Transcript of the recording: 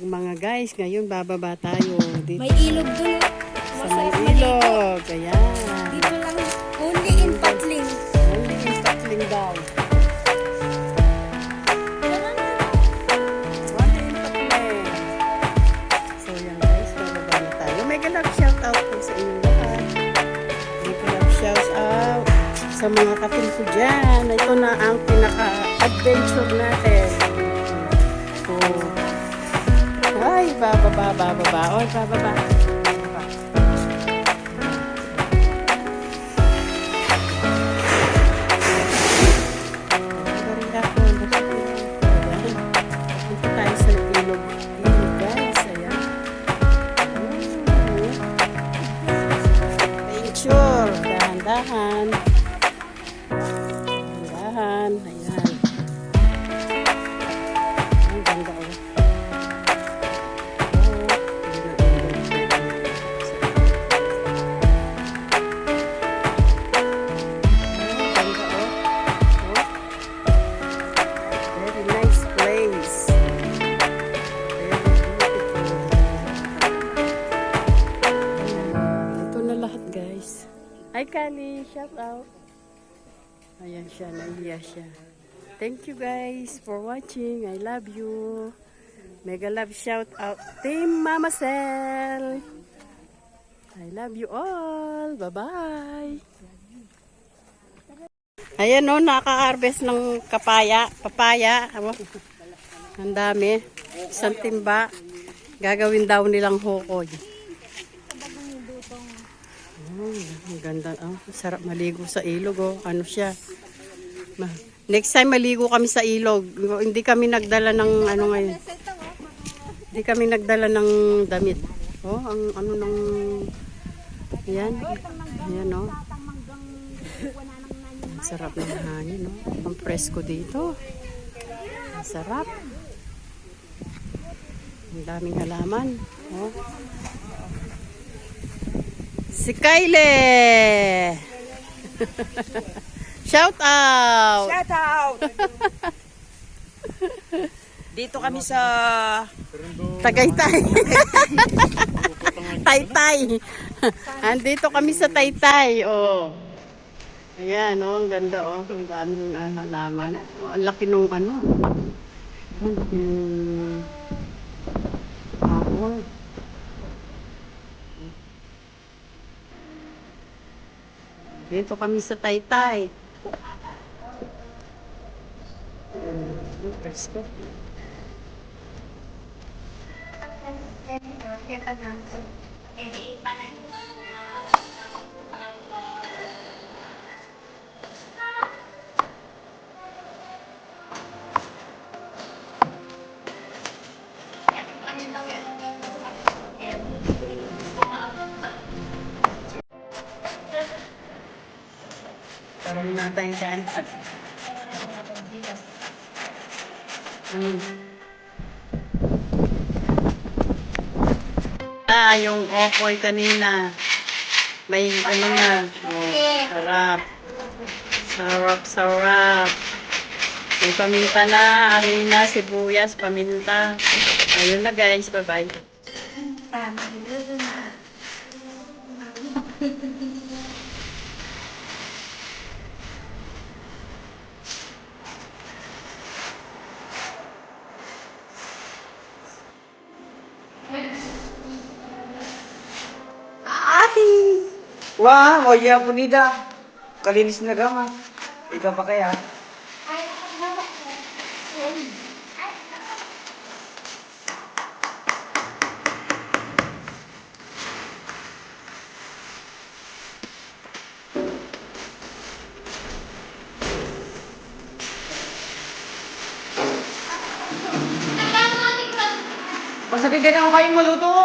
Mga guys, ngayon bababa tayo dito. May ilog dun. Sa may ilog. Ayan. Dito lang. Only in Patling. Only in Patling daw. Only in Patling. So yan guys, bababa na tayo. Mega love shout out po sa inyong lahat. Mega love shout out sa mga kapil ko dyan. Ito na ang pinaka-adventure natin. So, ay, bababa. Oy, bababa. Punta tayo sa ilog. Ilog, guys. Ayan. Adventure. Dahan-dahan. Dahan-dahan. Ayan. Ang ganda, oh. Hi Kali, shout out. Ayan siya, nahiya siya. Thank you guys for watching. I love you. Mega love shout out Team Mama Cell. I love you all. Bye-bye. Ayan o, naka-harvest ng papaya. Ang dami. Isang timba. Gagawin daw nilang hukoy. Ang ganda. Sarap maligo sa ilog. Ano siya. Next time maligo kami sa ilog. Hindi kami nagdala ng ano ngayon. Hindi kami nagdala ng damit. Ang ano ng yan. Yan Ang sarap ng hangin, Ang presko dito. Ang sarap. Ang daming halaman. Si Kyle! Shout out! Shout out! Dito kami sa Tagaytay. Taytay. Andito kami sa Taytay. Ayan, ang ganda, Ang daming halaman. Ang laki nung ano. Dito kami sa Taytay. Presko. Tarong natin dyan. Yung okoy kanina. May ano na. Sarap. Sarap. May paminta na. Harina, sibuyas, paminta. Ayun na guys. Bye-bye. Wah, ya punida. Kalinis na gama. Ikaw pa kaya? Basta din ako kayong maluto.